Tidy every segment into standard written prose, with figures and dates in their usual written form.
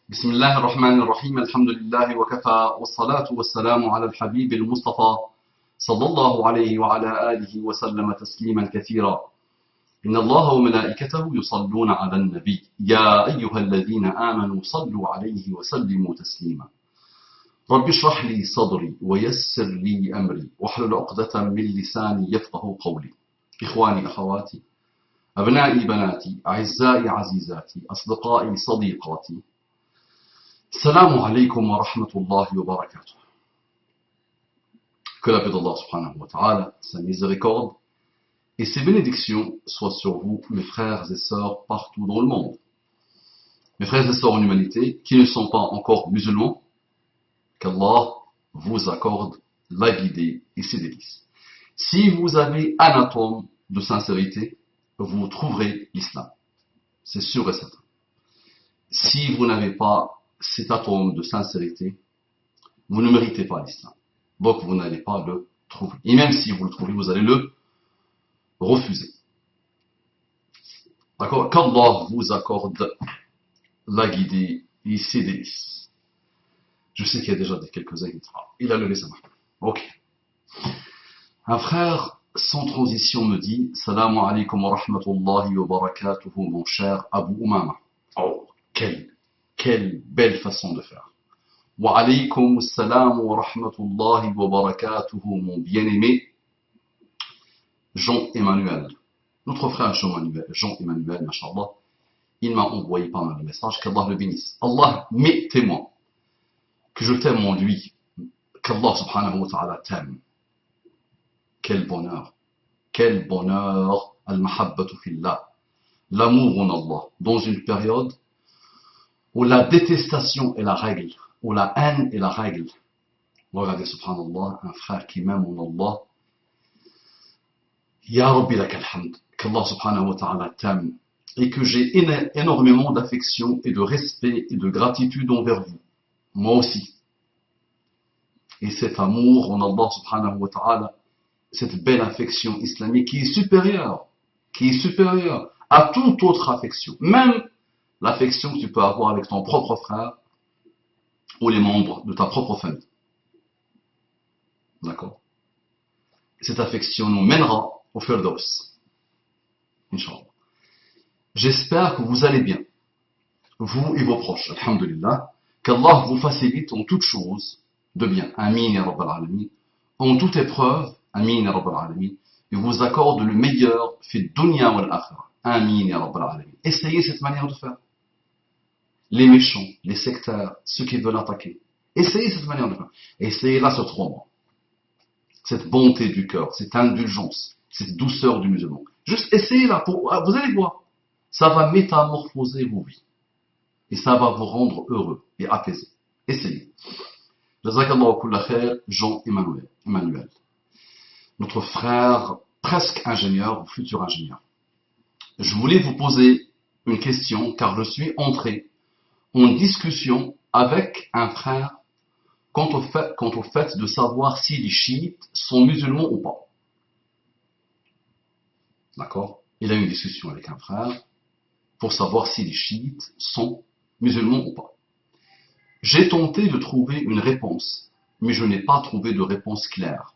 بسم الله الرحمن الرحيم الحمد لله وكفى والصلاة والسلام على الحبيب المصطفى صلى الله عليه وعلى آله وسلم تسليما كثيرا إن الله وملائكته يصلون على النبي يا أيها الذين آمنوا صلوا عليه وسلموا تسليما رب اشرح لي صدري ويسر لي أمري واحلل عقدة من لساني يفقه قولي إخواني أخواتي أبنائي بناتي أعزائي عزيزاتي أصدقائي صديقاتي Salam alaikum wa rahmatullahi wa barakatuh. Que la paix d'Allah subhanahu wa ta'ala, sa miséricorde et ses bénédictions soient sur vous, mes frères et sœurs partout dans le monde. Mes frères et sœurs en humanité qui ne sont pas encore musulmans, qu'Allah vous accorde la guidée et ses délices. Si vous avez un atome de sincérité, vous trouverez l'islam. C'est sûr et certain. Si vous n'avez pas cet atome de sincérité, vous ne méritez pas l'islam. Donc vous n'allez pas le trouver. Et même si vous le trouvez, vous allez le refuser. D'accord? Qu'Allah vous accorde la guidée et ses délices. Je sais qu'il y a déjà quelques-uns qui disent, il a levé sa main. Ok. Un frère sans transition me dit, Salam alaikum wa rahmatullahi wa barakatuhu, mon cher Abu Umama. Oh, quelle belle façon de faire. Wa alaykum assalam wa rahmatullahi wa barakatuhu, mon bien-aimé Jean-Emmanuel. Notre frère Jean-Emmanuel, mashallah, il m'a envoyé pas mal de messages, qu'Allah le bénisse. Allah m'est témoin que je t'aime en lui, qu'Allah subhanahu wa ta'ala t'aime. Quel bonheur, al-mahabbatu fillah, l'amour en Allah, dans une période où la détestation est la règle, où la haine est la règle. Regardez, subhanallah, un frère qui m'aime en Allah. Ya Rabbi lakal hamd, qu'Allah subhanahu wa ta'ala t'aime, et que j'ai énormément d'affection et de respect et de gratitude envers vous. Moi aussi. Et cet amour en Allah subhanahu wa ta'ala, cette belle affection islamique qui est supérieure à toute autre affection, même l'affection que tu peux avoir avec ton propre frère ou les membres de ta propre famille. D'accord? Cette affection nous mènera au Firdaus. Inch'Allah. J'espère que vous allez bien, vous et vos proches, alhamdulillah, qu'Allah vous facilite en toutes choses de bien. Amin ya Rabbal Alamin. En toute épreuve, Amin ya Rabbal Alamin. Et vous accorde le meilleur fi dunya wal akhirah. Amin ya Rabbal Alamin. Essayez cette manière de faire. Les méchants, les sectaires, ceux qui veulent attaquer. Essayez cette manière de faire. Essayez-la sur 3 mois. Cette bonté du cœur, cette indulgence, cette douceur du musulman. Juste essayez-la, vous allez voir. Ça va métamorphoser vos vies. Et ça va vous rendre heureux et apaisé. Essayez. Jazakallahu kulla khair, Jean-Emmanuel. Notre frère, presque ingénieur, ou futur ingénieur. Je voulais vous poser une question, car je suis entré en discussion avec un frère quant au fait de savoir si les chiites sont musulmans ou pas. D'accord? Il a eu une discussion avec un frère pour savoir si les chiites sont musulmans ou pas. J'ai tenté de trouver une réponse, mais je n'ai pas trouvé de réponse claire.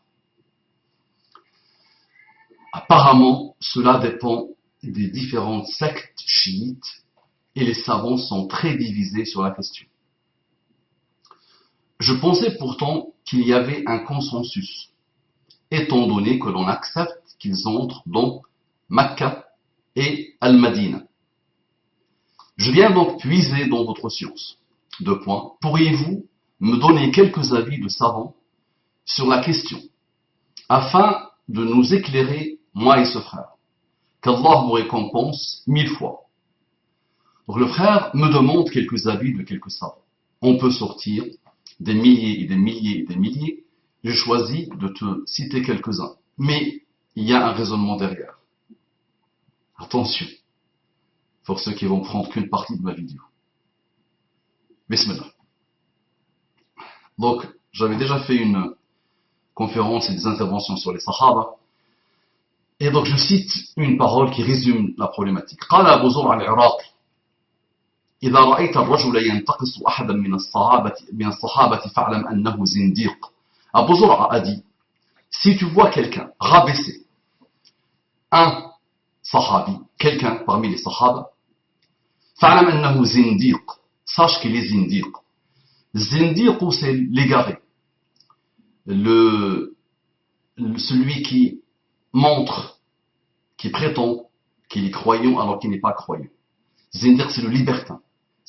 Apparemment, cela dépend des différentes sectes chiites et les savants sont très divisés sur la question. Je pensais pourtant qu'il y avait un consensus, étant donné que l'on accepte qu'ils entrent dans Makkah et Al-Madina. Je viens donc puiser dans votre science. 2 points. Pourriez-vous me donner quelques avis de savants sur la question, afin de nous éclairer, moi et ce frère? Qu'Allah vous récompense 1000 fois. Donc le frère me demande quelques avis de quelques savants. On peut sortir des milliers et des milliers et des milliers. J'ai choisi de te citer quelques-uns. Mais il y a un raisonnement derrière. Attention, pour ceux qui vont prendre qu'une partie de ma vidéo. Bismillah. Donc, j'avais déjà fait une conférence et des interventions sur les Sahaba. Et donc, je cite une parole qui résume la problématique. قال أبو زرع العراقي إذا رأيت الرجل ينتقص أحدا من الصحابة فاعلم أنه زنديق. Abu Zur'a a dit, si tu vois quelqu'un rabaisser un sahabi, quelqu'un parmi les sahaba, fa'lam annahu zindiq, sache qu'il est zindiq. Zindiq, c'est l'égaré, celui qui montre, qui prétend qu'il est croyant alors qu'il n'est pas croyant. Zindiq, c'est le libertin.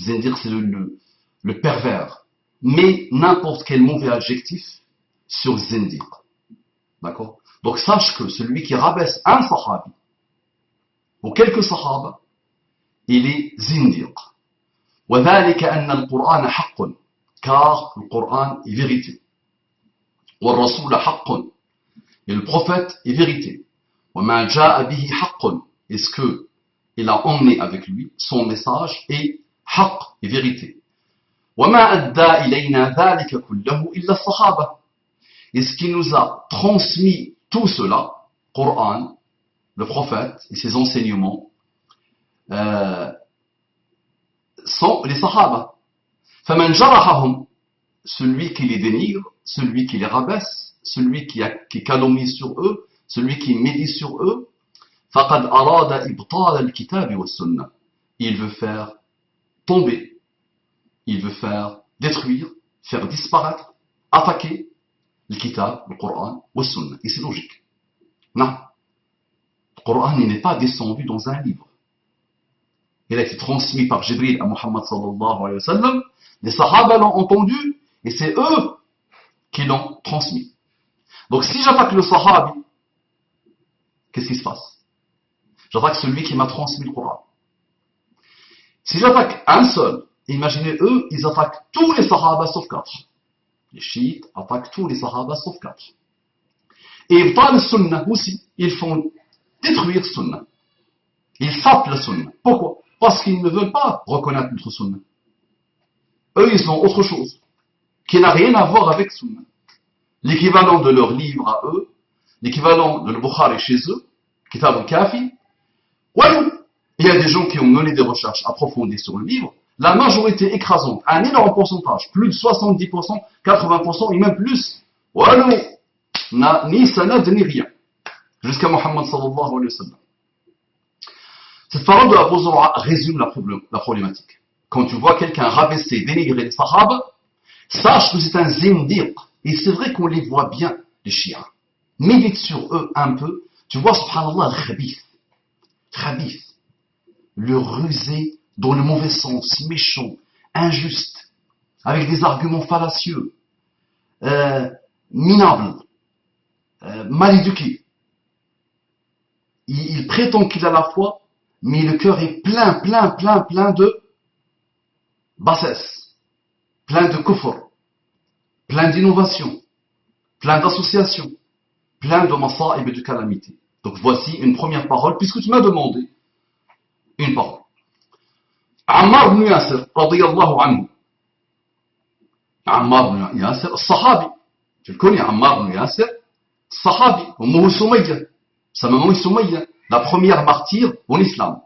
Zindiq, c'est le pervers. Mais n'importe quel mauvais adjectif sur Zindiq. D'accord? Donc sache que celui qui rabaisse un sahabi, ou quelques sahaba, il est zindiq. وذلك أن القرآن حق, car le Coran est vérité. والرسول حق, et le prophète est vérité. وما جاء به حق, et ce que il a emmené avec lui, son message est حق, est vérité. وما أدى إلينا ذلك كله إلا الصحابة, et ce qui nous a transmis tout cela, Coran, le prophète et ses enseignements, sont les sahaba. فَمَنْ جَرَحَهُمْ, celui qui les dénigre, celui qui les rabaisse, celui qui calomnie sur eux, celui qui médit sur eux, فَقَدْ أَرَادَ إِبْطَالَ الْكِتَابِ وَالسُّنَّةِ, il veut faire tomber, il veut faire détruire, faire disparaître, attaquer le kitab, le Coran, wa sunna. Et c'est logique. Non. Le Coran n'est pas descendu dans un livre. Il a été transmis par Jibril à Muhammad sallallahu alayhi wa sallam. Les Sahaba l'ont entendu et c'est eux qui l'ont transmis. Donc si j'attaque le Sahabi, qu'est-ce qui se passe? J'attaque celui qui m'a transmis le Coran. Si j'attaque un seul, imaginez eux, ils attaquent tous les Sahaba sauf 4. Les chiites attaquent tous les Sahaba sauf 4. Et dans le Sunnah aussi, ils font détruire Sunnah. Ils sapent la Sunnah. Pourquoi? Parce qu'ils ne veulent pas reconnaître notre Sunnah. Eux, ils ont autre chose qui n'a rien à voir avec Sunnah. L'équivalent de leur livre à eux, l'équivalent de le Bukhari chez eux, Kitab al-Kafi. Ouais, il y a des gens qui ont mené des recherches approfondies sur le livre. La majorité écrasante, un énorme pourcentage, plus de 70%, 80% et même plus, walou, n'a ni sanad ni rien, jusqu'à Muhammad sallallahu alayhi wa sallam. Cette parole de Abu Zur'a résume la problématique. Quand tu vois quelqu'un rabaisser, dénigrer les sahaba, sache que c'est un zindiq. Et c'est vrai qu'on les voit bien, les chiites. Médite sur eux un peu, tu vois, subhanallah, le khabith, le rusé, dans le mauvais sens, méchant, injuste, avec des arguments fallacieux, minables, mal éduqué. Il prétend qu'il a la foi, mais le cœur est plein de bassesse, plein de kufr, plein d'innovation, plein d'associations, plein de masa'ib et de calamités. Donc voici une première parole, puisque tu m'as demandé une parole. Ammar ibn Yasir, radiyallahu anhu. Ammar ibn Yasir, sahabi. Tu le connais, Ammar ibn Yasir, sahabi. Ummuhu Sumayya. Sa maman est Sumayya, la première martyre en islam.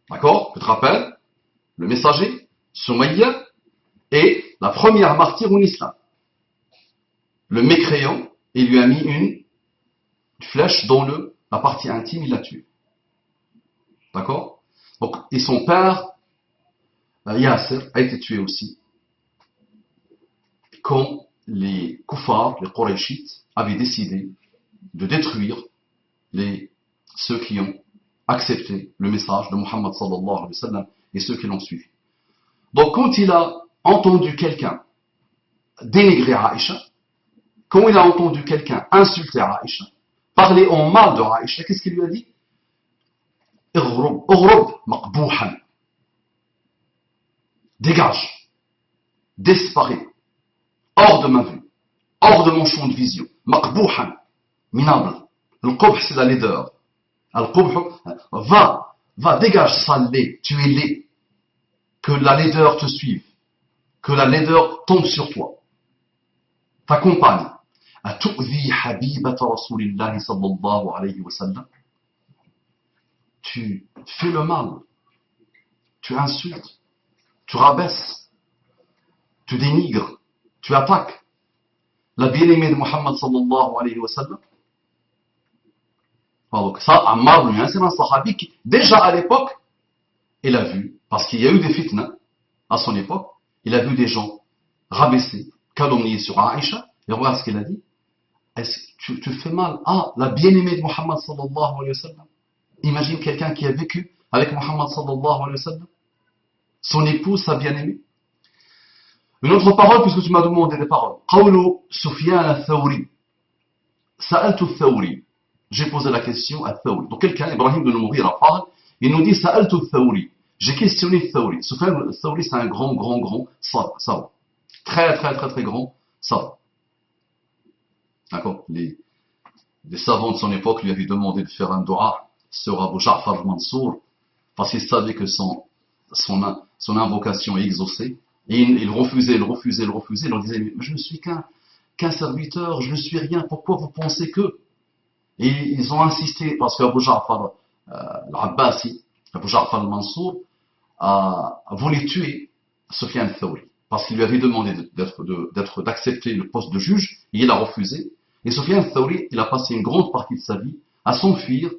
D'accord? Tu te rappelles? Le messager, Sumayya, est la première martyre en islam. Le mécréant, il lui a mis une flèche dans la partie intime, il l'a tué. D'accord? Donc, et son père, Yasir, a été tué aussi. Quand les Koufars, les Qurayshites, avaient décidé de détruire ceux qui ont accepté le message de Muhammad sallallahu alayhi wa sallam et ceux qui l'ont suivi. Donc, quand il a entendu quelqu'un dénigrer Aïcha, quand il a entendu quelqu'un insulter Aïcha, parler en mal de Aïcha, qu'est-ce qu'il lui a dit? Ighrub maqbouhan. Dégage, disparais, hors de ma vue, hors de mon champ de vision. Maqbouhan, minable. Le qubh, c'est la laideur. Le qubh, va, dégage, sale laid, tu es laid. Que la laideur te suive, que la laideur tombe sur toi. Ta compagne. Atu'zi habibata rasulillahi sallallahu alayhi wa sallam. Tu fais le mal, tu insultes tu rabaisses, tu dénigres, tu attaques la bien-aimée de Muhammad sallallahu alayhi wa sallam. Donc ça, Ammar, lui, c'est un sahabi qui, déjà à l'époque, il a vu, parce qu'il y a eu des fitnas à son époque, il a vu des gens rabaisser, calomnier sur Aïcha, et regarde ce qu'il a dit. Est-ce que tu fais mal? Ah, la bien-aimée de Muhammad sallallahu alayhi wa sallam. Imagine quelqu'un qui a vécu avec Muhammad sallallahu alayhi wa sallam, son épouse, sa bien-aimée. Une autre parole, puisque tu m'as demandé des paroles. Qawlu Sufyan al-Thawri. Sa'altu al-Thawri. J'ai posé la question à Thawri. Donc quelqu'un, Ibrahim de Mughira, parle, il nous dit Sa'altu al-Thawri. J'ai questionné Thawri. Sufyan al-Thawri, c'est un grand savant. Très grand savant. D'accord? Les savants de son époque lui avaient demandé de faire un dua sur Abu Ja'far al-Mansour, parce qu'ils savaient que son invocation est exaucée. Et il refusait. Il leur disait, mais je ne suis qu'un serviteur, je ne suis rien, pourquoi vous pensez que? Et ils ont insisté, parce qu'Abu Ja'far al-Abbasi, Abu Ja'far al-Mansour, a voulu tuer Sufyan al-Thawri, parce qu'il lui avait demandé d'accepter le poste de juge, et il a refusé. Et Sufyan al-Thawri, il a passé une grande partie de sa vie à s'enfuir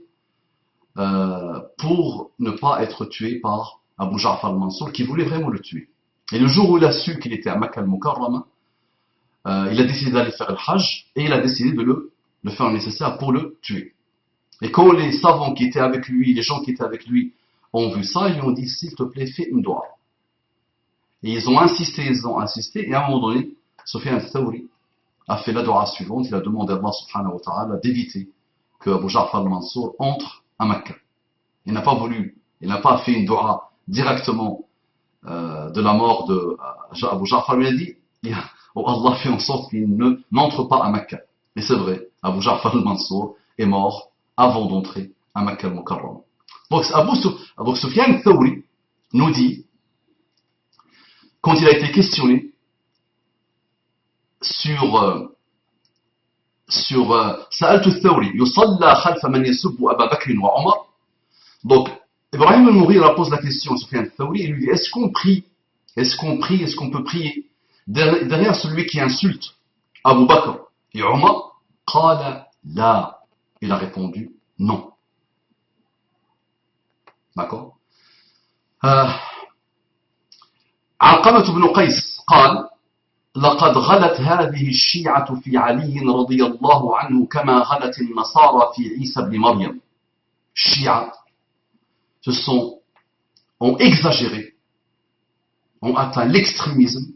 pour ne pas être tué par Abu Ja'far al-Mansour, qui voulait vraiment le tuer. Et le jour où il a su qu'il était à Makkah al-Mukarrama, il a décidé d'aller faire le Hajj, et il a décidé de le faire le nécessaire pour le tuer. Et quand les savants qui étaient avec lui, les gens qui étaient avec lui, ont vu ça, ils lui ont dit, s'il te plaît, fais une dua. Et ils ont insisté, et à un moment donné, Sufyan al-Thawri a fait la dua suivante, il a demandé à Allah subhanahu wa ta'ala d'éviter que Abu Ja'far al-Mansour entre à Makkah. Il n'a pas fait une dua directement de la mort de Abu Ja'far, mais il a dit, oh Allah fait en sorte qu'il n'entre pas à Makkah. Et c'est vrai, Abu Ja'far al-Mansour est mort avant d'entrer à Makkah al-Mukarrama. Donc Sufyan al-Thawri nous dit, quand il a été questionné sur Sa'altu al-Thawri, yusalla khalfa man yasubbu Aba Bakr wa Omar. Donc, Ibrahim al-Mughira pose la question à Sufyan al-Thawri et lui dit, est-ce qu'on peut prier derrière celui qui insulte Abu Bakr et Omar? Qala la. Il a répondu non. D'accord? علقمة بن قيس قال لقد غلت هذه الشيعة في علي رضي الله عنه كما غلت النصارى في عيسى بن مريم. Shia ont exagéré, ont atteint l'extrémisme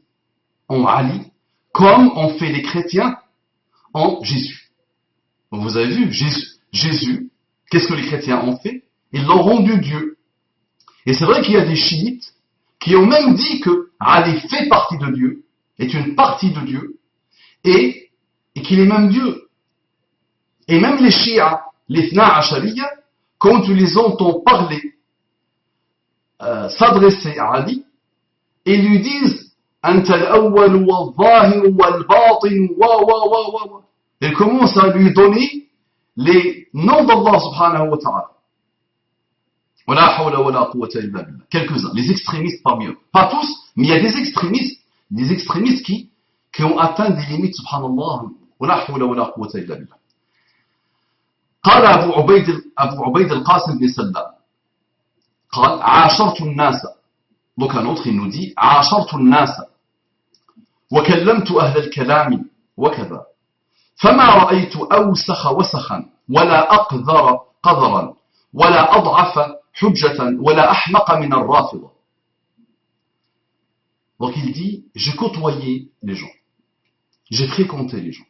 en Ali, comme ont fait les chrétiens en Jésus. Donc vous avez vu, Jésus, qu'est-ce que les chrétiens ont fait? Ils l'ont rendu Dieu. Et c'est vrai qu'il y a des chiites qui ont même dit que Ali fait partie de Dieu, est une partie de Dieu, et qu'il est même Dieu. Et même les chiites, les Ithna Ashariya, quand tu les entends parler, s'adresser à Ali, ils lui disent Anta al-awwal wal-zahir wal-batin wa. Ils commencent à lui donner les noms d'Allah subhanahu wa ta'ala. Wala hawla wala quwwata illa billah. Quelques-uns, les extrémistes parmi eux. Pas tous, mais il y a des extrémistes qui ont atteint des limites, subhanallah. Wala hawla wala quwwata illa billah. قال أبو عبيد القاسم بن سلام قال عاشرت الناس. Donc un autre il nous dit عاشرت الناس وكلمت أهل الكلام وكذا فما رأيت أوسخ وسخا ولا أقذر قذرا ولا أضعف حجة ولا أحمق من الرافضة. Donc il dit j'ai côtoyé les gens, j'ai fréquenté les gens,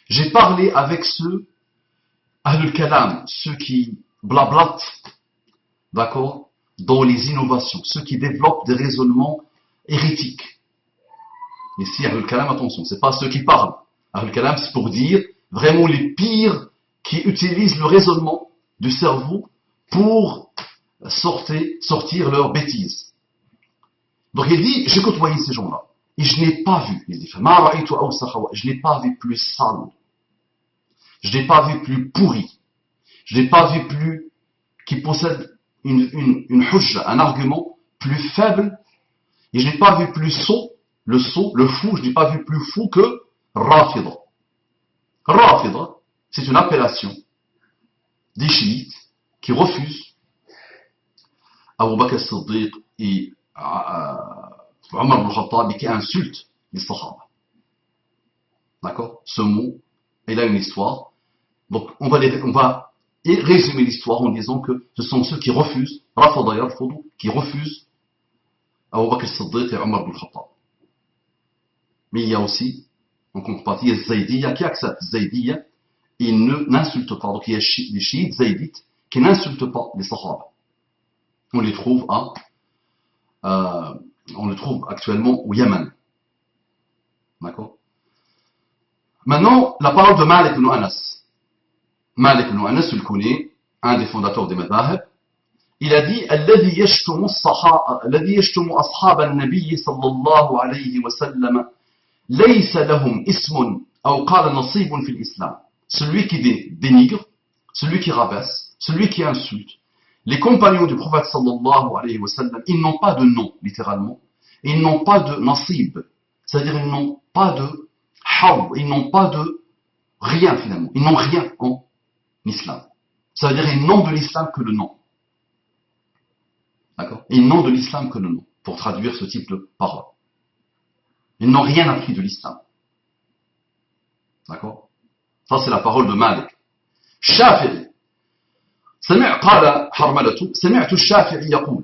j'ai parlé avec ceux Ahlul Kalam, ceux qui blablatent, d'accord, dans les innovations, ceux qui développent des raisonnements hérétiques. Ici, Ahlul Kalam, attention, c'est pas ceux qui parlent. Ahlul Kalam, c'est pour dire vraiment les pires qui utilisent le raisonnement du cerveau pour sortir leurs bêtises. Donc il dit, j'ai côtoyé ces gens-là, et je n'ai pas vu, il dit, je n'ai pas vu plus sale. Je n'ai pas vu plus pourri. Je n'ai pas vu qui possède une hujja, un argument plus faible Et je n'ai pas vu plus sot, le fou, je n'ai pas vu plus fou que Rafida. Rafida, c'est une appellation des chiites qui refusent Abu Bakr as-Siddiq et Omar ibn Khattab qui insultent les Sahaba. D'accord? Ce mot, il a une histoire. Donc, on va résumer l'histoire en disant que ce sont ceux qui refusent, Rafida yarfudu, qui refusent Abu Bakr as-Siddiq et Omar ibn Khattab. Mais il y a aussi, en contrepartie, les Zaydiyya qui acceptent Zaydiyya, ils n'insultent pas. Donc il y a des chiites Zaydites qui n'insultent pas les Sahaba. On les trouve actuellement au Yémen. D'accord? Maintenant, la parole de Malik ibn Anas. Malik ibn Anas, vous le connaissez, un des fondateurs des Madhahib. Il a dit الذي يشتم أصحاب النبي صلى الله عليه وسلم ليس لهم اسم أو قال نصيب في الإسلام. Celui qui dénigre, celui qui rabaisse, celui qui insulte. Les compagnons du prophète sallallahu alayhi wa sallam, ils n'ont pas de nom, littéralement. Ils n'ont pas de nasib. C'est-à-dire, ils n'ont pas de haw, ils n'ont pas de rien finalement. Ils n'ont rien en islam. Ça veut dire, ils n'ont de l'islam que le nom. D'accord? Ils n'ont de l'islam que le nom, pour traduire ce type de parole. Ils n'ont rien appris de l'islam. D'accord? Ça, c'est la parole de Malik. Shafi'i. قال حرملة سمعت الشافعي يقول.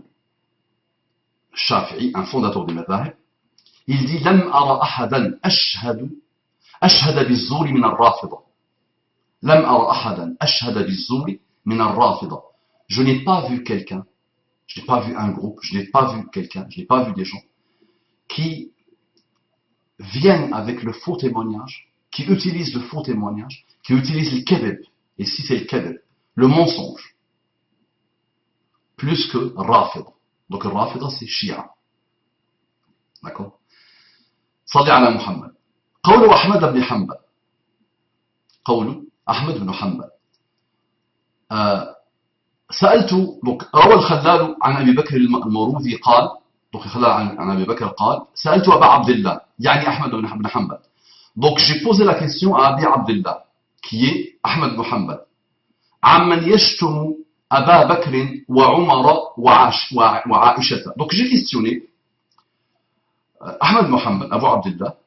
الشافعي, un fondateur des madhahib, il dit لم أرى أحدا أشهد بالزور من الرافضة. لم أرى أحدا أشهد بالزور من الرافضة. Je n'ai pas vu quelqu'un, je n'ai pas vu un groupe, je n'ai pas vu quelqu'un, je n'ai pas vu des gens qui viennent avec le faux témoignage, qui utilisent le faux témoignage, qui utilisent le kadhib, et si c'est le kadhib, le mensonge, plus que Rafida. Donc le Rafida c'est Shia. D'accord? صلي على محمد. قول أحمد بن حنبل. قول أحمد بن حنبل. سألت روى الخلال عن أبي بكر المروذي قال donc الخلال عن أبي بكر قال سألت أبا عبد الله يعني أحمد بن حنبل. Donc j'ai posé la question à Abi Abdullah qui est Ahmed ibn Hanbal. عمن يشتم أبا بكر وعمر وعائشة. Donc j'ai questionné Ahmed ibn Hanbal, Abu Abdullah,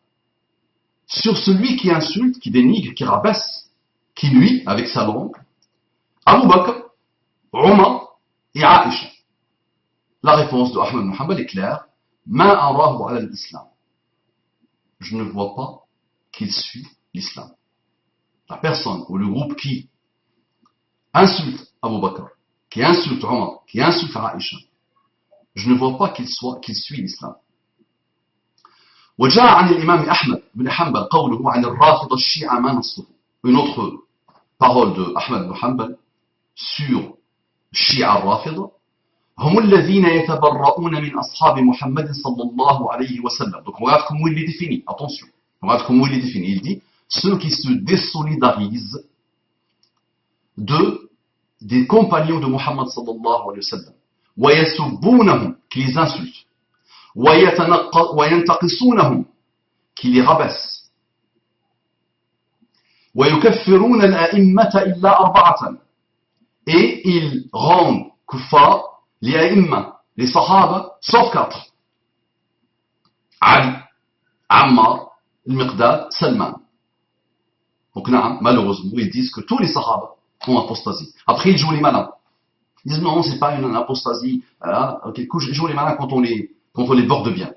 sur celui qui insulte, qui dénigre, qui rabaisse, qui nuit avec sa langue, Abu Bakr, Omar et Aïcha. La réponse de Ahmed ibn Hanbal est claire. Ma arahu ala l'islam. Je ne vois pas qu'il suit l'islam. La personne ou le groupe qui insulte Abu Bakr, qui insulte Omar, qui insulte Aïcha, je ne vois pas qu'il suit l'islam. وجاء عن الإمام أحمد بن حنبل قوله عن الرافضة الشيعة ما نصه. Une autre parole de Ahmed ibn Hanbal sur Shia الرافضة هم الذين يتبرؤون من أصحاب محمد صلى الله عليه وسلم. Donc regarde comment il les définit, attention, regarde comment il les définit. Il dit ceux qui se désolidarisent des compagnons de Muhammad sallallahu alayhi wa sallam, ويسبونهم, qui les insultent, وينتقصونهم, qui les rabaissent, ويكفرون الأئمة إلا أربعة, et ils rendent kuffar les aïmma, les sahaba, sauf 4. Ali, Ammar, Al-Miqdad, Salman. Donc malheureusement, ils disent que tous les sahaba ont apostasie. Après, ils jouent les malins. Ils disent non, c'est pas une apostasie. Ils jouent les malins quand on les borde bien.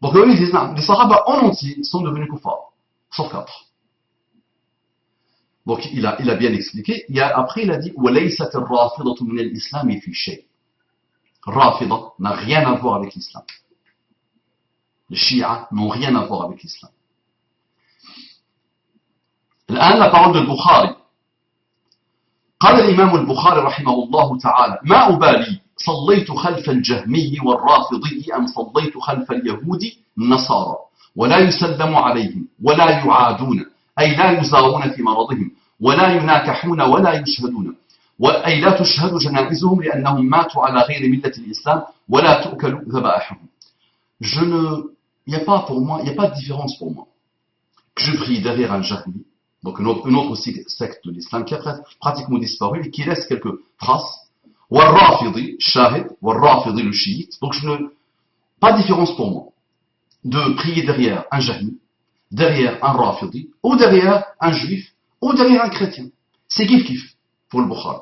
Donc eux, ils disent non, les sahaba en entier sont devenus kuffar, sauf 4. Donc il a bien expliqué. Après, il a dit وَلَيْسَتِ الرَّافِضَةُ مِنَ الْإِسْلَامِ فِي شَيْءٍ. Rafida n'a rien à voir avec l'islam. Les chiites n'ont rien à voir avec l'islam. الآن la parole de Bukhari. قال الإمام البخاري رحمه الله تعالى ما أبالي صليت خلف الجهمي والرافضي أم صليت خلف اليهود النصارى ولا يسلم عليهم ولا يعادون أي لا يزارون في مرضهم ولا يناكحون ولا يشهدون أي لا تشهد جنائزهم لأنهم ماتوا على غير ملة الإسلام ولا تؤكل ذبائحهم. il n'y a pas pour moi, il n'y a pas de différence pour moi. Que je prie derrière un Jahmi, donc une autre secte de l'islam qui a pratiquement disparu et qui laisse quelques traces. Ou al-Rafidi, Shahid, ou al-Rafidi, le chiite. Donc pas de différence pour moi de prier derrière un Jahmi, derrière un Rafidi, ou derrière un juif, ou derrière un chrétien. C'est kiff pour le Bukhari.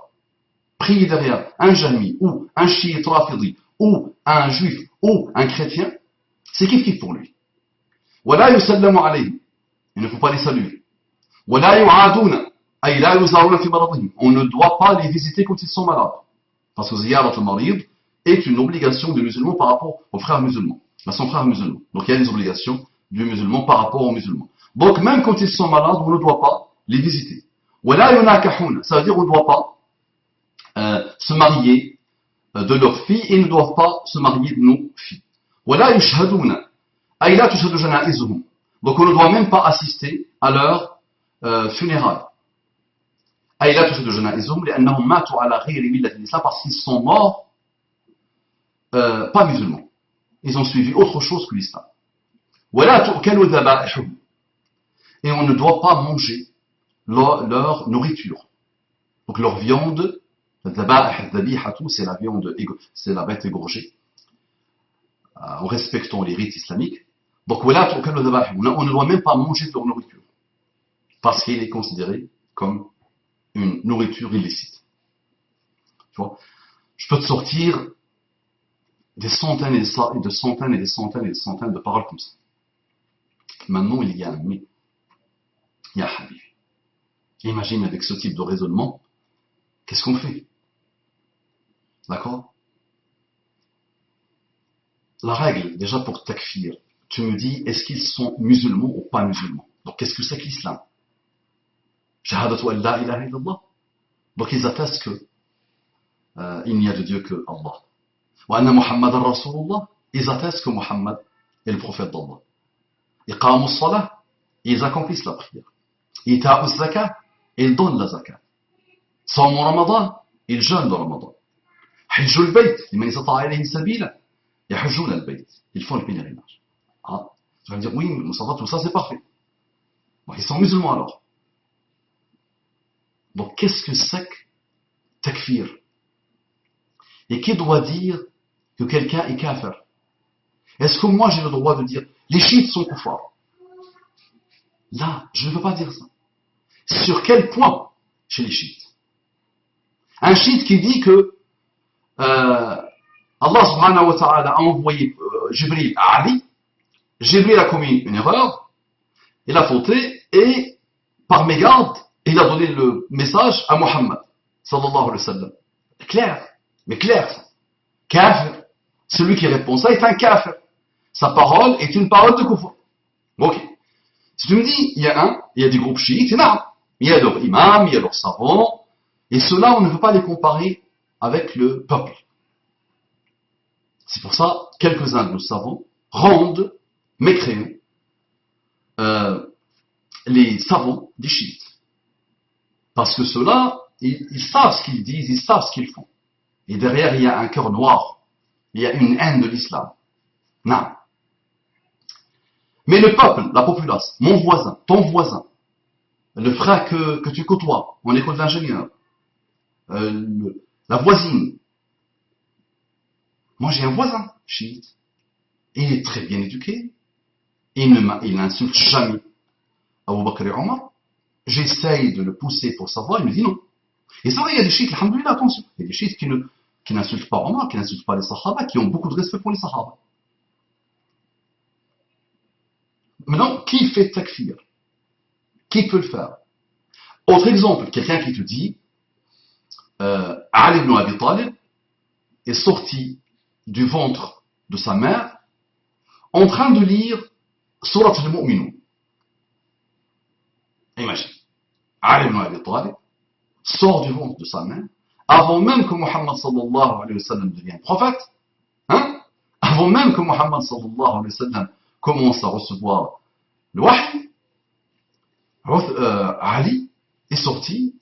Prier derrière un Jahmi, ou un chiite Rafidi, ou un juif, ou un chrétien, c'est kiff pour lui. ولا يسلم عليه. Il ne faut pas les saluer. ولا يعادون. أي لا يزارون في مرضهم. On ne doit pas les visiter quand ils sont malades. Parce que ziyarat al-marid est une obligation du musulman par rapport aux frères musulmans, à son frère musulman. Donc il y a des obligations du musulman par rapport aux musulmans. Donc même quand ils sont malades, on ne doit pas les visiter. ولا يناكحون. Ça veut dire on ne doit pas se marier de leurs filles et ne doivent pas se marier de nos filles. ولا يشهدون. أي لا تشهد جنائزهم. Donc on ne doit même pas assister à leur funérailles. أي لا تشهد جنائزهم لأنهم ماتوا على غير ملة الإسلام parce qu'ils sont morts pas musulmans. Ils ont suivi autre chose que l'islam. ولا تؤكل ذبائحهم. Et on ne doit pas manger leur nourriture. Donc leur viande, c'est la viande, c'est la bête égorgée, en respectant les rites islamiques. Donc on ne doit même pas manger de leur nourriture, parce qu'il est considéré comme une nourriture illicite. Tu vois, je peux te sortir des centaines et des centaines et des centaines et des centaines de paroles comme ça. Maintenant, il y a un mais. Il y a Habib. Imagine avec ce type de raisonnement, qu'est-ce qu'on fait? D'accord? La règle, déjà pour takfir, tu me dis, est-ce qu'ils sont musulmans ou pas musulmans? Donc, qu'est-ce que c'est que l'islam? Shahadatu an la ilaha illallah. Donc, ils attestent que il n'y a de Dieu que Allah. Wa anna Muhammadan Rasulullah. Ils attestent que Muhammad est le prophète d'Allah. Iqamu as-salah. Ils accomplissent la prière. Ita'u az-zakat. Ils donnent la zakat. Sawmu Ramadan. Ils jeûnent le Ramadan. Hajju al-bayt. Liman istata'a ilayhi sabila. Yahujjuna al-bayt. Ils font le pèlerinage. Ah, tu vas me dire, oui, Moustapha, tout ça c'est parfait. Bon, ils sont musulmans alors. Donc qu'est-ce que c'est que takfir? Et qui doit dire que quelqu'un est kafir? Est-ce que moi j'ai le droit de dire les chiites sont kuffars? Là, je ne veux pas dire ça. Sur quel point chez les chiites? Un chiite qui dit que Allah subhanahu wa ta'ala a envoyé Jibril à Ali, Jibril a commis une erreur, il a fauté, et par mégarde, il a donné le message à Muhammad, sallallahu alayhi wa sallam. Clair, mais clair ça. Kafir, celui qui répond ça est un kafir. Sa parole est une parole de kufr. Ok. Si tu me dis, il y a des groupes chiites, il y a leurs imams, il y a leurs savants, et ceux-là, on ne veut pas les comparer avec le peuple. C'est pour ça, quelques-uns de nos savants rendent mécréants les savants des chiites. Parce que ceux-là, ils savent ce qu'ils disent, ils savent ce qu'ils font. Et derrière, il y a un cœur noir. Il y a une haine de l'islam. Non. Mais le peuple, la populace, mon voisin, ton voisin, le frère que tu côtoies en école d'ingénieur, la voisine. Moi, j'ai un voisin chiite. Il est très bien éduqué. Il n'insulte jamais Abu Bakr et Omar. J'essaye de le pousser pour savoir, il me dit non. Et c'est vrai, il y a des chiites, alhamdoulilah, attention. Il y a des chiites qui n'insultent pas Omar, qui n'insultent pas les Sahaba, qui ont beaucoup de respect pour les Sahaba. Maintenant, qui fait takfir? Qui peut le faire? Autre exemple, quelqu'un qui te dit Ali ibn Abi Talib est sorti du ventre de sa mère en train de lire Surat al-Mu'minun. Imagine, Ali ibn Abi Talib sort du ventre de sa mère avant même que Muhammad sallallahu alayhi wa sallam devienne prophète, hein? Avant même que Muhammad sallallahu alayhi wa sallam commence à recevoir le wahy. Ali est sorti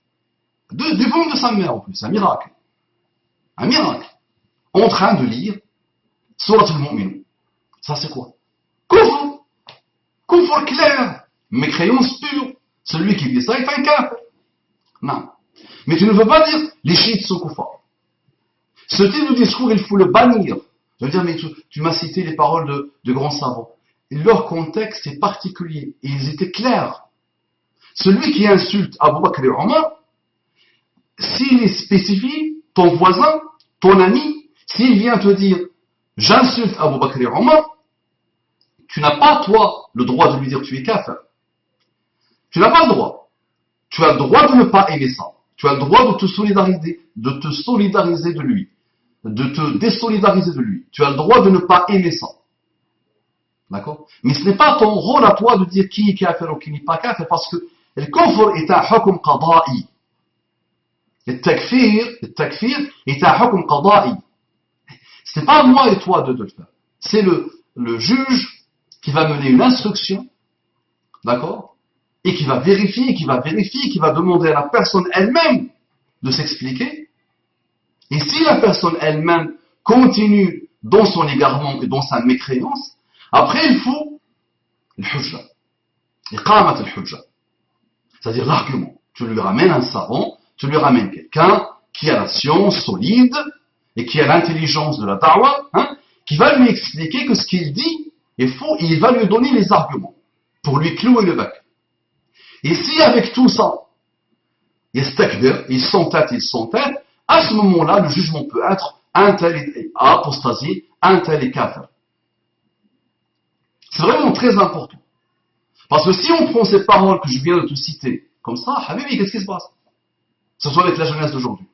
du ventre de sa mère en plus, un miracle. Un miracle. En train de lire Surat al-Mu'minun. Ça c'est quoi? Kufr. Kufr clair. Mécréance pure. Celui qui dit ça est un kafir. Non. Mais tu ne veux pas dire les chiites sont kuffar. Ce type de discours, il faut le bannir. Je veux dire, mais tu m'as cité les paroles de grands savants. Leur contexte est particulier. Et ils étaient clairs. Celui qui insulte Abu Bakr et Omar, s'il est spécifié, ton voisin, ton ami, s'il vient te dire j'insulte Abu Bakr et Omar, tu n'as pas, toi, le droit de lui dire tu es kafir. Tu n'as pas le droit. Tu as le droit de ne pas aimer ça. Tu as le droit de te solidariser de lui, de te désolidariser de lui. Tu as le droit de ne pas aimer ça. D'accord? Mais ce n'est pas ton rôle à toi de dire qui est kafir ou qui n'est pas kafir, parce que le kufr est un hukm qada'i. Le takfir est un hukm qada'i. Ce n'est pas à moi et toi de le faire. C'est le juge qui va mener une instruction, d'accord? Et qui va vérifier, qui va demander à la personne elle-même de s'expliquer. Et si la personne elle-même continue dans son égarement et dans sa mécréance, après il faut le hujja, iqamat al-hujja, c'est-à-dire l'argument. Tu lui ramènes un savant, tu lui ramènes quelqu'un qui a la science solide et qui a l'intelligence de la da'wah, hein, qui va lui expliquer que ce qu'il dit est faux et il va lui donner les arguments pour lui clouer le bec. Et si avec tout ça, il s'entête, à ce moment-là, le jugement peut être un tel est apostasie, un tel est kafir. C'est vraiment très important. Parce que si on prend ces paroles que je viens de te citer, comme ça, Habibi, qu'est-ce qui se passe? Ce soit avec la jeunesse d'aujourd'hui.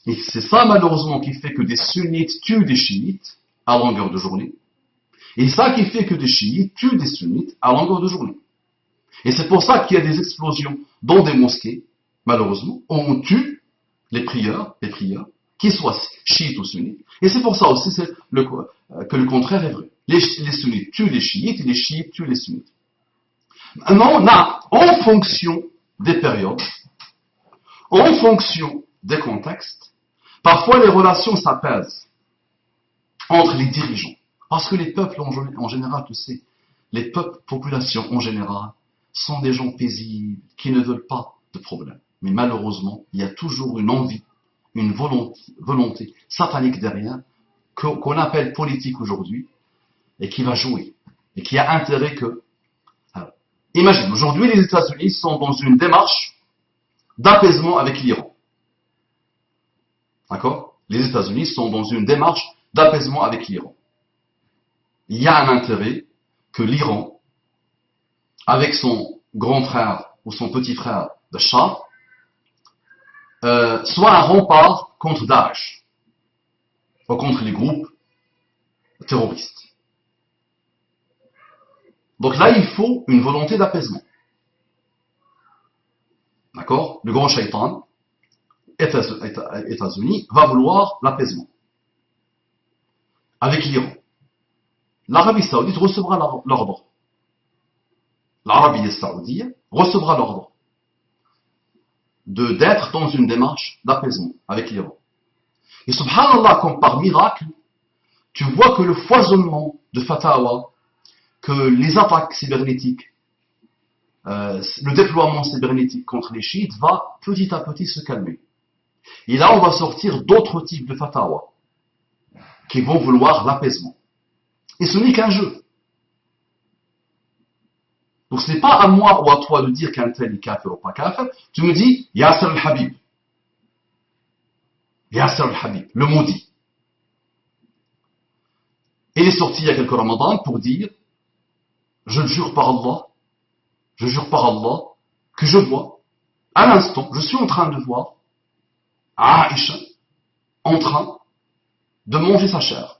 Et c'est ça, malheureusement, qui fait que des sunnites tuent des chiites à longueur de journée. Et ça qui fait que des chiites tuent des sunnites à longueur de journée. Et c'est pour ça qu'il y a des explosions dans des mosquées, malheureusement, où on tue les prieurs, qu'ils soient chiites ou sunnites. Et c'est pour ça aussi que le contraire est vrai. Les sunnites tuent les chiites et les chiites tuent les sunnites. Maintenant, en fonction des périodes, en fonction des contextes, parfois les relations s'apaisent entre les dirigeants. Parce que les peuples en général, tu sais, les peuples, populations en général, sont des gens paisibles, qui ne veulent pas de problème. Mais malheureusement, il y a toujours une envie, une volonté satanique derrière, qu'on appelle politique aujourd'hui, et qui va jouer, et qui a intérêt que... Alors, imagine, aujourd'hui les États-Unis sont dans une démarche d'apaisement avec l'Iran. D'accord? Les États-Unis sont dans une démarche d'apaisement avec l'Iran. Il y a un intérêt que l'Iran, avec son grand frère ou son petit frère, le Shah, soit un rempart contre Daesh, ou contre les groupes terroristes. Donc là, il faut une volonté d'apaisement. D'accord? Le grand shaitan, États-Unis, va vouloir l'apaisement avec l'Iran. L'Arabie Saoudite recevra l'ordre. L'Arabie Saoudite recevra l'ordre d'être dans une démarche d'apaisement avec l'Iran. Et subhanallah, comme par miracle, tu vois que le foisonnement de fatwa, que les attaques cybernétiques, le déploiement cybernétique contre les chiites va petit à petit se calmer. Et là, on va sortir d'autres types de fatwa qui vont vouloir l'apaisement. Et ce n'est qu'un jeu. Donc ce n'est pas à moi ou à toi de dire qu'un tel est kafir ou pas kafir. Tu me dis, Yasser al-Habib. Yasser al-Habib, le maudit. Il est sorti il y a quelques ramadans pour dire, je jure par Allah, que je vois, à l'instant, je suis en train de voir Aïcha en train de manger sa chair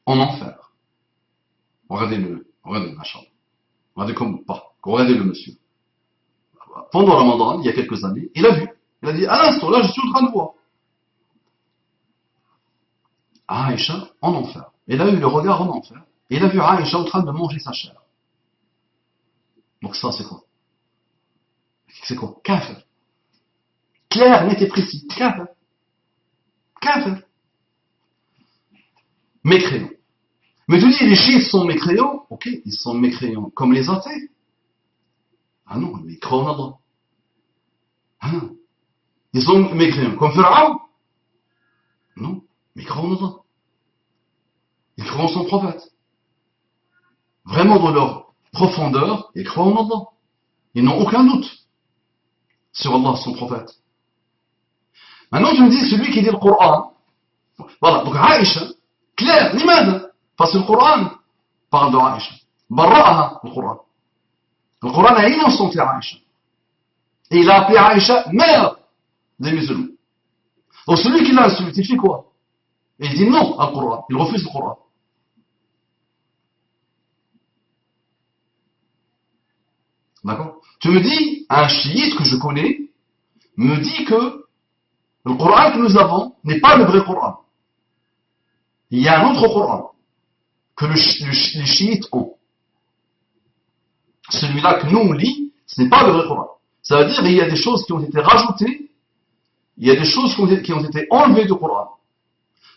en enfer. Regardez machin. Regardez le monsieur. Pendant Ramadan, il y a quelques années, il a vu. Il a dit, à l'instant, là, je suis en train de voir Aïcha en enfer. Il a eu le regard en enfer. Et il a vu Aïcha en train de manger sa chair. Donc ça, c'est quoi? C'est quoi? Kafir. Clair, net et précis. Kafir. kafir. Mécréants. Mais tu dis, les chiites sont mécréants, ok, ils sont mécréants comme les athées. Ah non, ils croient en Allah. Ah non. Ils sont mécréants comme Pharaon. Non, mais ils croient en Allah. Ils croient en son prophète. Vraiment dans leur profondeur, ils croient en Allah. Ils n'ont aucun doute sur Allah, son prophète. Maintenant, tu me dis, celui qui dit le Coran, voilà, donc Aïcha, clair, لماذا? Parce que le Coran parle de Aïcha. برأها le Coran. Le Coran a innocenté Aïcha. Et il a appelé Aïcha mère des musulmans. Donc celui qui l'a insulté, il fait quoi? Et il dit non au Coran. Il refuse le Coran. D'accord? Tu me dis, un chiite que je connais me dit que le Coran que nous avons n'est pas le vrai Coran. Il y a un autre Coran que les chiites ont. Celui-là que nous on lit, ce n'est pas le vrai Coran. Ça veut dire qu'il y a des choses qui ont été rajoutées, il y a des choses qui ont été enlevées du Coran.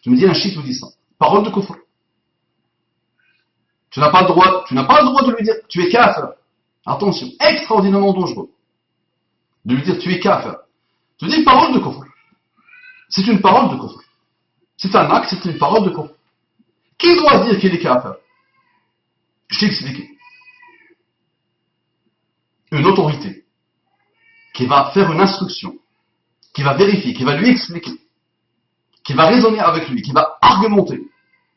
Tu me dis, un chiite vous dit ça. Parole de kufr. Tu n'as pas le droit de lui dire, tu es kafir. Attention, extraordinairement dangereux. De lui dire, tu es kafir. Tu dis, parole de kufr. C'est une parole de kufr. C'est un acte, c'est une parole de kufr. Qui doit dire qu'il est kafir? Je t'ai expliqué. Une autorité qui va faire une instruction, qui va vérifier, qui va lui expliquer, qui va raisonner avec lui, qui va argumenter,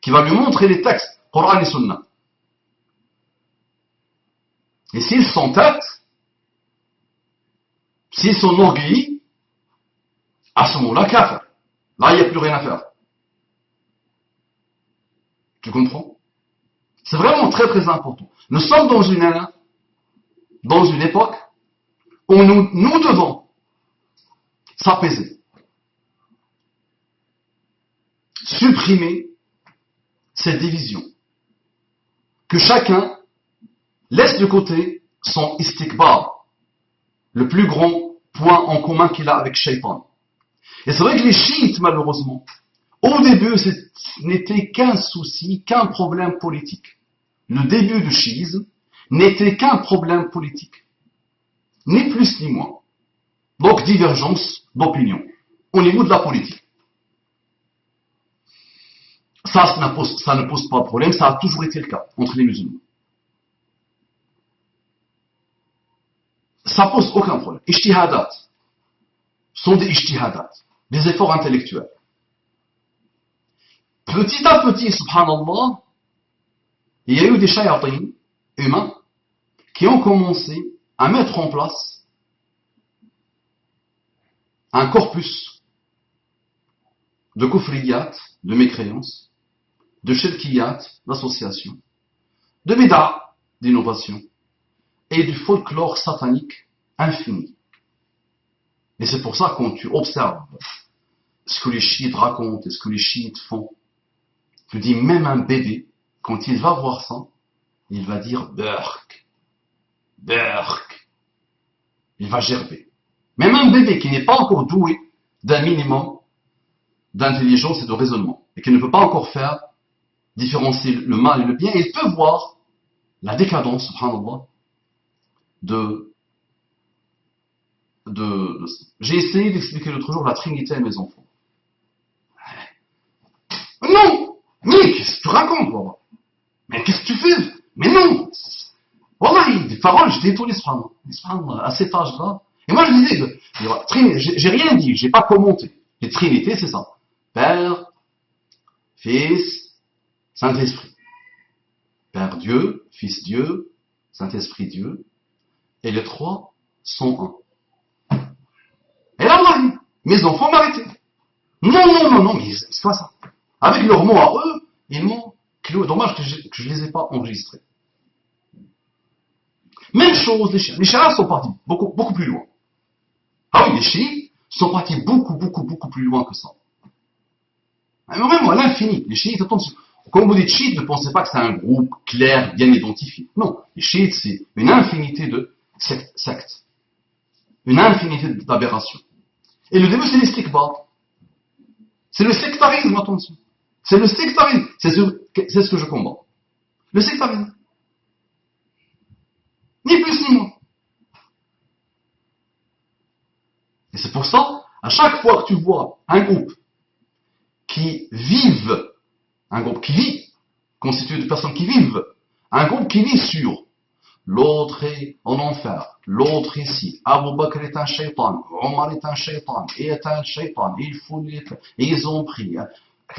qui va lui montrer les textes, Coran et Sunna. Et s'ils s'entêtent, s'ils sont orgueillis, à ce moment-là, kafir. Là, il n'y a plus rien à faire. Tu comprends? C'est vraiment très très important. Nous sommes dans une époque où nous devons s'apaiser, supprimer cette division, que chacun laisse de côté son istikbar, le plus grand point en commun qu'il a avec Shaitan. Et c'est vrai que les chiites, malheureusement, au début, ce n'était qu'un souci, qu'un problème politique. Le début du chiisme n'était qu'un problème politique. Ni plus ni moins. Donc, divergence d'opinion au niveau de la politique. Ça ne pose pas de problème, ça a toujours été le cas entre les musulmans. Ça pose aucun problème. Ijtihadat sont des ijtihadat, des efforts intellectuels. Petit à petit, subhanallah, il y a eu des shayatines humains qui ont commencé à mettre en place un corpus de kufriyat, de mécréance, de shirkiyat, d'association, de bid'a, d'innovation, et du folklore satanique infini. Et c'est pour ça que quand tu observes ce que les chiites racontent et ce que les chiites font, tu dis même un bébé, quand il va voir ça, il va dire Berk, Berk. Il va gerber. Même un bébé qui n'est pas encore doué d'un minimum d'intelligence et de raisonnement, et qui ne peut pas encore faire différencier le mal et le bien, il peut voir la décadence, subhanallah, J'ai essayé d'expliquer l'autre jour la Trinité à mes enfants. Non! Mais qu'est-ce que tu racontes, Baba? Mais qu'est-ce que tu fais? Mais non! Wallahi, des paroles, j'étais étonné, subhanallah, à cet âge-là. Et moi, je disais, j'ai rien dit, j'ai pas commenté. Les Trinités, c'est ça. Père, Fils, Saint-Esprit. Père Dieu, Fils Dieu, Saint-Esprit Dieu. Et les trois sont un. Et là, wallahi, mes enfants m'arrêtaient. Non, mais c'est pas ça. Avec leurs mots à eux, ils m'ont cloué. Dommage que je les ai pas enregistrés. Même chose, les chiites sont partis beaucoup plus loin. Ah oui, les chiites sont partis beaucoup plus loin que ça. Vraiment à l'infini. Les chiites, attention. Quand vous dites chiites, ne pensez pas que c'est un groupe clair, bien identifié. Non, les chiites, c'est une infinité de sectes. Une infinité d'aberrations. Et le début, c'est l'istikbar. C'est le sectarisme, attention. C'est le sectarisme. C'est ce que je combats. Le sectarisme. Ni plus ni moins. Et c'est pour ça, à chaque fois que tu vois un groupe qui vive, un groupe qui vit, constitué de personnes qui vivent, un groupe qui vit sur l'autre est en enfer, l'autre ici, Abu Bakr est un shaitan, Omar est un shaitan, il faut les... Et ils ont pris. À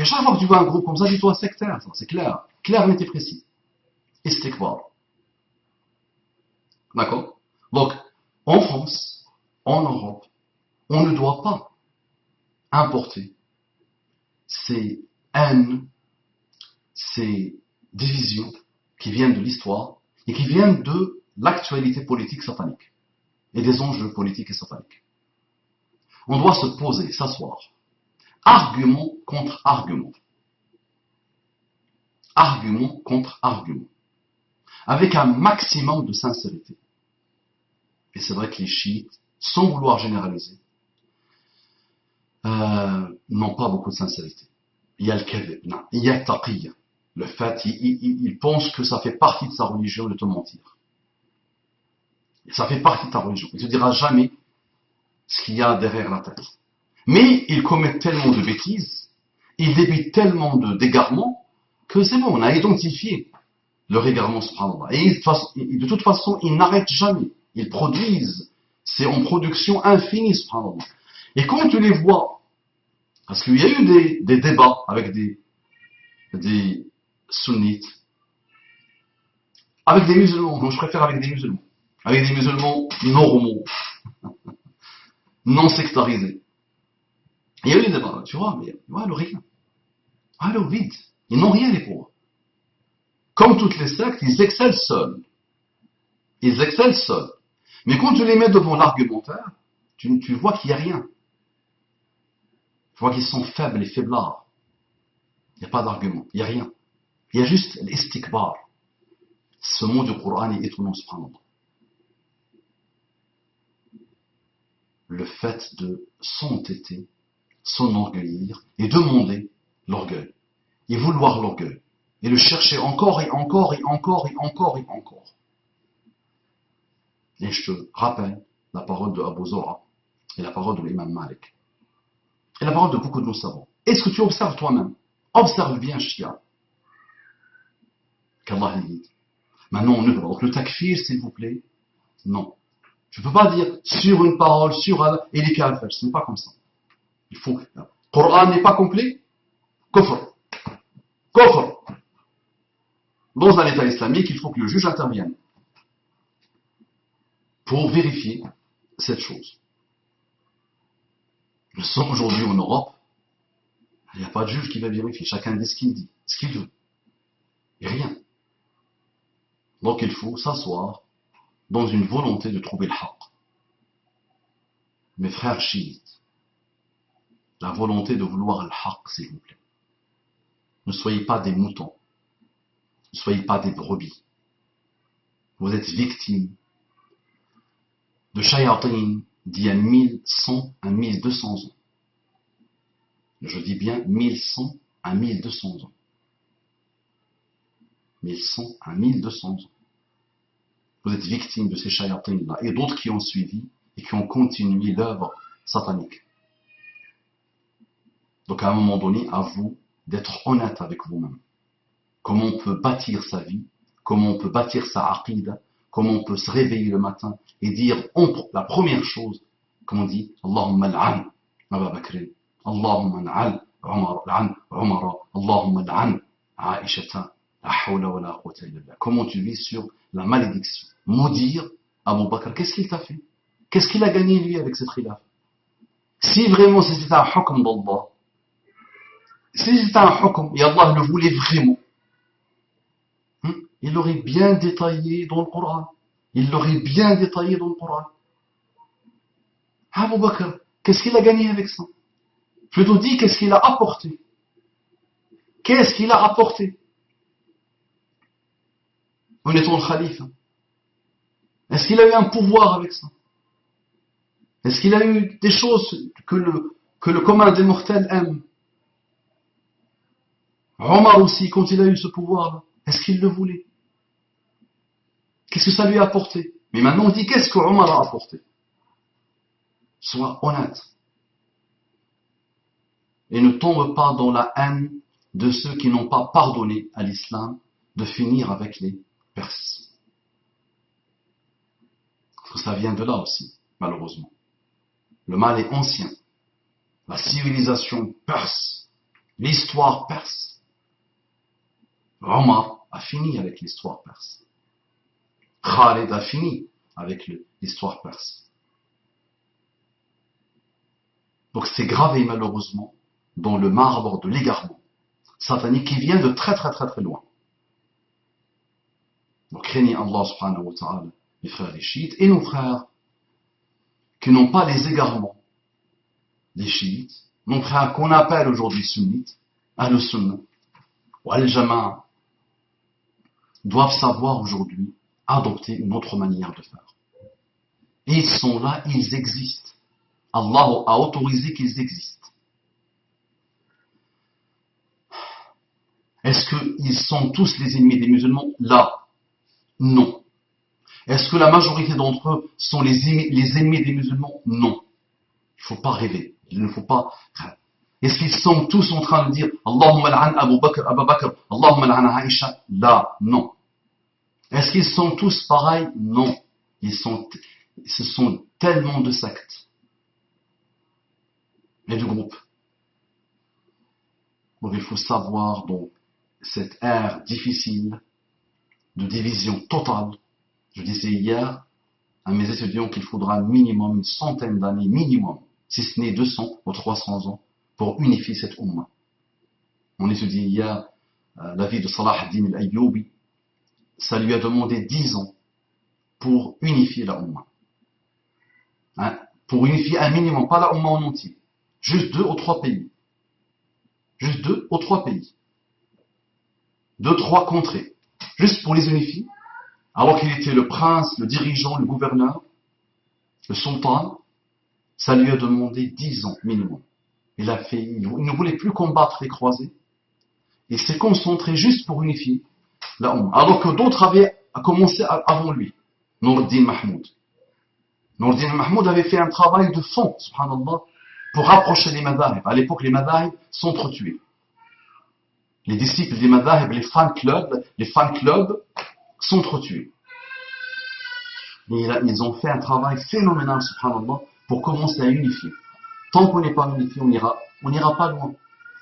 chaque fois que tu vois un groupe comme ça, dis-toi sectaire, c'est clair, clair, net et précis. Istikbar. D'accord? Donc, en France, en Europe, on ne doit pas importer ces haines, ces divisions qui viennent de l'histoire et qui viennent de l'actualité politique satanique et des enjeux politiques et sataniques. On doit se poser, s'asseoir, argument contre argument, argument contre argument, avec un maximum de sincérité. Et c'est vrai que les chiites, sans vouloir généraliser, n'ont pas beaucoup de sincérité. Il y a le kadhib, il y a le taqiyya. Le fait, il pense que ça fait partie de sa religion de te mentir. Ça fait partie de ta religion. Il ne te dira jamais ce qu'il y a derrière la tête. Mais il commet tellement de bêtises, il débite tellement d'égarements, que c'est bon, on a identifié leur égarement, subhanallah. Et de toute façon, ils n'arrêtent jamais. Ils produisent. C'est en production infinie, subhanallah. Et quand tu les vois, parce qu'il y a eu des débats avec des sunnites, avec des musulmans, donc je préfère avec des musulmans normaux, non sectarisés. Il y a eu des débats, tu vois, mais le rien. Le vide. Ils n'ont rien les pauvres. Comme toutes les sectes, ils excellent seuls. Ils excellent seuls. Mais quand tu les mets devant l'argumentaire, tu vois qu'il n'y a rien. Tu vois qu'ils sont faibles et faiblards. Il n'y a pas d'argument, il n'y a rien. Il y a juste l'istikbar. Ce mot du Coran est étonnant, subhanallah. Le fait de s'entêter, s'enorgueillir et demander l'orgueil. Et vouloir l'orgueil. Et le chercher encore et encore et encore et encore et encore. Et je te rappelle la parole de Abu Zura et la parole de l'imam Malik. Et la parole de beaucoup de nos savants. Est-ce que tu observes toi-même? Observe bien, Shia. Qu'Allah dit. Maintenant, on ouvre. Donc le takfir, s'il vous plaît, non. Je ne peux pas dire sur une parole, sur un, et les kafir. Ce n'est pas comme ça. Il faut. Le Coran n'est pas complet. Kufr. Kufr. Dans un État islamique, il faut que le juge intervienne pour vérifier cette chose. Nous sommes aujourd'hui en Europe, il n'y a pas de juge qui va vérifier. Chacun dit ce qu'il dit, ce qu'il veut. Et rien. Donc il faut s'asseoir dans une volonté de trouver le haqq. Mes frères chiites, la volonté de vouloir le haqq, s'il vous plaît. Ne soyez pas des moutons. Ne soyez pas des brebis. Vous êtes victimes de shayatin d'il y a 1100 à 1200 ans. Je dis bien 1100 à 1200 ans. 1100 à 1200 ans. Vous êtes victimes de ces shayatins-là et d'autres qui ont suivi et qui ont continué l'œuvre satanique. Donc à un moment donné, à vous d'être honnête avec vous-même. Comment on peut bâtir sa vie, comment on peut bâtir sa aqida, comment on peut se réveiller le matin et dire la première chose, comme on dit, Allahumma al'an Abu Bakr, Allahumma al'an Umar, Allahumma al'an Aishata, la hawla wa la quwwata illa billah. Comment tu vis sur la malédiction? Maudire Abu Bakr, qu'est-ce qu'il t'a fait? Qu'est-ce qu'il a gagné lui avec cette khilaf? Si vraiment c'était un hukm d'Allah, si c'était un hukm et Allah le voulait vraiment, il l'aurait bien détaillé dans le Coran. Il l'aurait bien détaillé dans le Coran. Abu Bakr, qu'est-ce qu'il a gagné avec ça? Plutôt dit, qu'est-ce qu'il a apporté? Qu'est-ce qu'il a apporté? En étant le khalife. Est-ce qu'il a eu un pouvoir avec ça? Est-ce qu'il a eu des choses que le commun des mortels aime? Omar aussi, quand il a eu ce pouvoir-là, est-ce qu'il le voulait? Qu'est-ce que ça lui a apporté? Mais maintenant on dit, qu'est-ce que Omar a apporté? Sois honnête. Et ne tombe pas dans la haine de ceux qui n'ont pas pardonné à l'islam de finir avec les Perses. Parce que ça vient de là aussi, malheureusement. Le mal est ancien. La civilisation perse, l'histoire perse. Omar a fini avec l'histoire perse. Khalid a fini avec l'histoire perse. Donc c'est gravé malheureusement dans le marbre de l'égarement satanique qui vient de très très très très loin. Donc craignez Allah subhanahu wa ta'ala, les frères des chiites et nos frères qui n'ont pas les égarements des chiites, nos frères qu'on appelle aujourd'hui sunnites, al-sunnah ou al-jama'a, doivent savoir aujourd'hui adopter une autre manière de faire. Et ils sont là, ils existent. Allah a autorisé qu'ils existent. Est-ce qu'ils sont tous les ennemis des musulmans? Là, non. Est-ce que la majorité d'entre eux sont les ennemis des musulmans? Non. Il ne faut pas rêver. Il ne faut pas. Est-ce qu'ils sont tous en train de dire Allahumma la'an Abu Bakr, Allahumma la'an Aïcha? Là, non. Est-ce qu'ils sont tous pareils? Non. Ce sont tellement de sectes et de groupes. Donc il faut savoir, donc, cette ère difficile de division totale. Je disais hier à mes étudiants qu'il faudra minimum une centaine d'années, minimum, si ce n'est 200 ou 300 ans, pour unifier cette Ummah. On étudie hier la vie de Salah ad-Din al-Ayyubi. Ça lui a demandé 10 ans pour unifier la Ummah. Hein? Pour unifier un minimum, pas la Ummah en entier. Juste 2 ou 3 pays. Juste 2 ou 3 pays. 2, 3 contrées. Juste pour les unifier. Alors qu'il était le prince, le dirigeant, le gouverneur, le sultan, ça lui a demandé 10 ans minimum. Il ne voulait plus combattre les croisés. Il s'est concentré juste pour unifier la Ummah. Alors que d'autres avaient commencé avant lui. Nur ad-Din Mahmoud. Nur ad-Din Mahmoud avait fait un travail de fond, subhanallah, pour rapprocher les madhahib. À l'époque, les madhahib s'entretuaient. Les disciples des madhahib, les fan clubs s'entretuaient. Ils ont fait un travail phénoménal, subhanallah, pour commencer à unifier. Tant qu'on n'est pas unifié, on n'ira pas loin.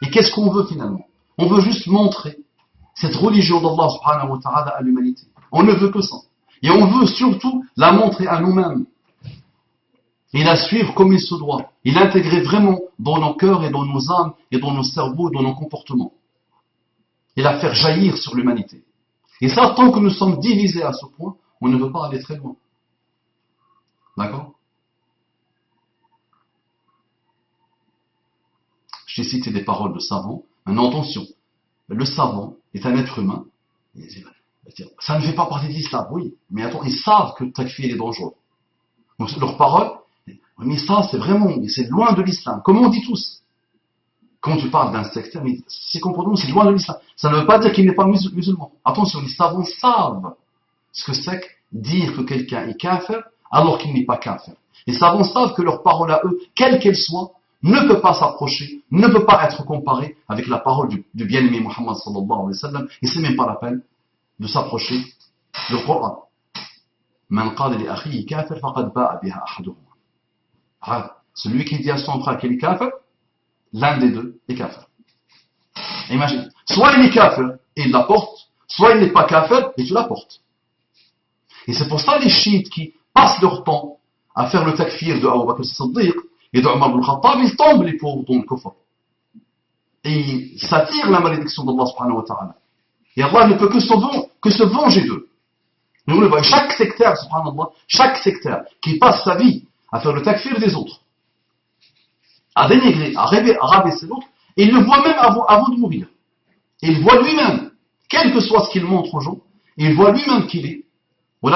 Et qu'est-ce qu'on veut finalement? On veut juste montrer cette religion d'Allah subhanahu wa ta'ala à l'humanité. On ne veut que ça. Et on veut surtout la montrer à nous-mêmes. Et la suivre comme il se doit. Et l'intégrer vraiment dans nos cœurs et dans nos âmes et dans nos cerveaux et dans nos comportements. Et la faire jaillir sur l'humanité. Et ça, tant que nous sommes divisés à ce point, on ne veut pas aller très loin. D'accord? J'ai cité des paroles de savants. Maintenant, attention. Le savant est un être humain. Ça ne fait pas partie de l'islam, oui. Mais attends, ils savent que le takfir est dangereux. Donc, leur parole, mais ça, c'est loin de l'islam. Comme on dit tous. Quand tu parles d'un sectaire, mais c'est comprenons, c'est loin de l'islam. Ça ne veut pas dire qu'il n'est pas musulman. Attention, les savants savent ce que c'est que dire que quelqu'un est kafir alors qu'il n'est pas kafir. Les savants savent que leur parole à eux, quelle qu'elle soit, ne peut pas s'approcher, ne peut pas être comparée avec la parole du bien-aimé Muhammad sallallahu alayhi wa sallam, et c'est même pas la peine de s'approcher du Coran. Man qala li akhihi kafir faqad ba'a biha ahaduhuma. Celui qui dit à son frère qu'il est kafir, l'un des deux est kafir. Imagine, soit il est kafir et il la porte, soit il n'est pas kafir et tu la portes. Et c'est pour ça les chiites qui passent leur temps à faire le takfir de Abu Bakr as-Siddiq et de Omar ibn Khattab, ils tombent les pauvres dans le kufr. Et ils s'attirent la malédiction d'Allah subhanahu wa ta'ala. Et Allah ne peut que se venger d'eux. Nous le voyons, chaque sectaire, subhanallah, chaque sectaire qui passe sa vie à faire le takfir des autres, à dénigrer, à rabaisser l'autre, et il le voit même avant de mourir. Et il voit lui-même, quel que soit ce qu'il montre aux gens, il voit lui-même qu'il est, en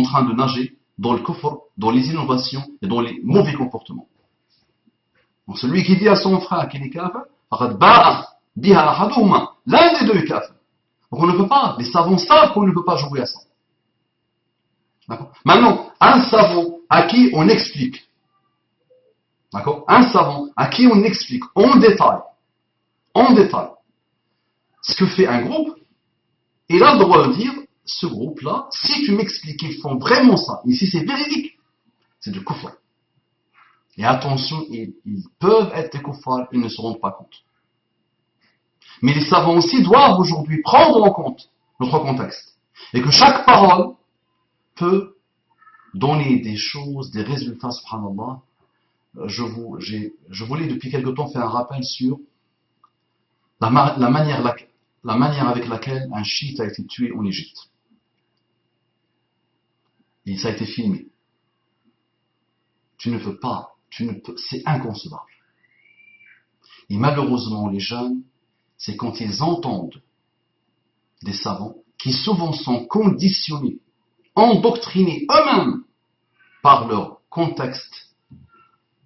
train de nager dans le kufr, dans les innovations et dans les mauvais comportements. Donc celui qui dit à son frère qu'il est kafir, biha ahaduhuma. L'un des deux est kafir. Donc on ne peut pas, les savants savent qu'on ne peut pas jouer à ça. D'accord? Maintenant, un savant à qui on explique, d'accord? Un savant à qui on explique en détail, ce que fait un groupe, il a le droit de dire, ce groupe-là, si tu m'expliques qu'ils font vraiment ça, ici c'est véridique, c'est du kufr. Et attention, ils peuvent être des kuffars, ils ne se rendent pas compte. Mais les savants aussi doivent aujourd'hui prendre en compte notre contexte. Et que chaque parole peut donner des choses, des résultats, subhanallah. Je voulais depuis quelque temps faire un rappel sur la manière avec laquelle un chiite a été tué en Égypte. Et ça a été filmé. Tu ne peux pas, c'est inconcevable. Et malheureusement, les jeunes, c'est quand ils entendent des savants qui souvent sont conditionnés, endoctrinés eux-mêmes par leur contexte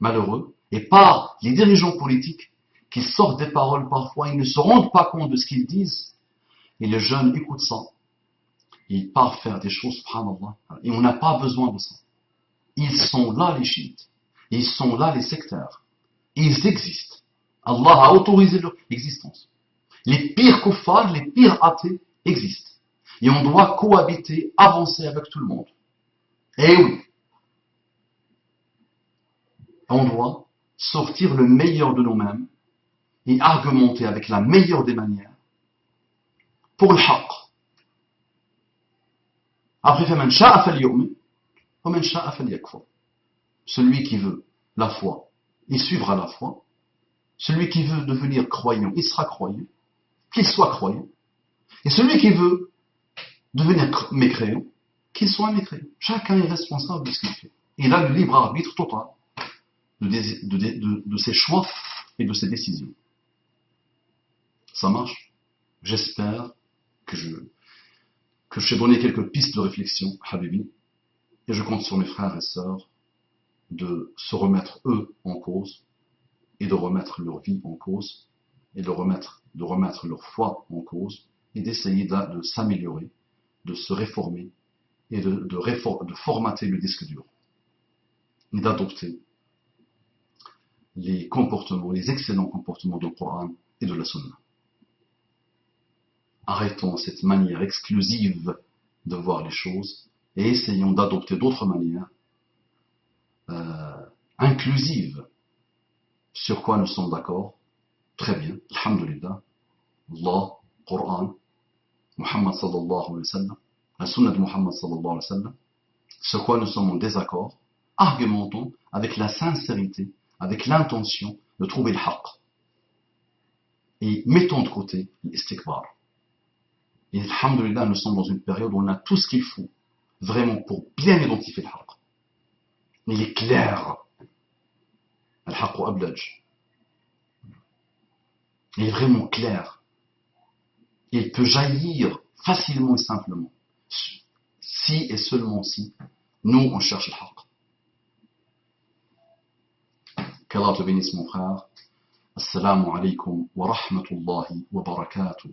malheureux et par les dirigeants politiques qui sortent des paroles parfois, ils ne se rendent pas compte de ce qu'ils disent. Et les jeunes écoutent ça. Ils partent faire des choses, subhanallah. Et on n'a pas besoin de ça. Ils sont là, les chiites. Ils sont là, les sectaires. Ils existent. Allah a autorisé leur existence. Les pires kuffars, les pires athées existent. Et on doit cohabiter, avancer avec tout le monde. Et oui. On doit sortir le meilleur de nous-mêmes et argumenter avec la meilleure des manières pour le haqq. Après, فَمَنْ شَاءَ فَلْيُؤْمِنْ وَمَنْ شَاءَ فَلْيَكْفُرْ. Celui qui veut la foi, il suivra la foi. Celui qui veut devenir croyant, il sera croyant, qu'il soit croyant. Et celui qui veut devenir mécréant, qu'il soit mécréant. Chacun est responsable de ce qu'il fait. Il a le libre arbitre total de ses choix et de ses décisions. Ça marche? J'espère que je t'ai donné quelques pistes de réflexion, Habibi, et je compte sur mes frères et sœurs de se remettre eux en cause et de remettre leur vie en cause et de remettre leur foi en cause et d'essayer de s'améliorer, de se réformer et de formater le disque dur et d'adopter les comportements, les excellents comportements du Coran et de la Sunna. Arrêtons cette manière exclusive de voir les choses et essayons d'adopter d'autres manières inclusives. Sur quoi nous sommes d'accord? Très bien, alhamdulillah. Allah, Coran, Muhammad sallallahu alayhi wa sallam, la Sunna de Muhammad sallallahu alayhi wa sallam. Sur quoi nous sommes en désaccord, argumentons avec la sincérité, avec l'intention de trouver le haqq. Et mettons de côté l'istikbar. Et alhamdulillah, nous sommes dans une période où on a tout ce qu'il faut, vraiment, pour bien identifier le haqq. Il est clair. Al-haqq ablaj. Il est vraiment clair. Il peut jaillir facilement et simplement. Si et seulement si, nous, on cherche le haqq. Qu'Allah te bénisse, mon frère. Assalamu alaikum wa rahmatullahi wa barakatuh.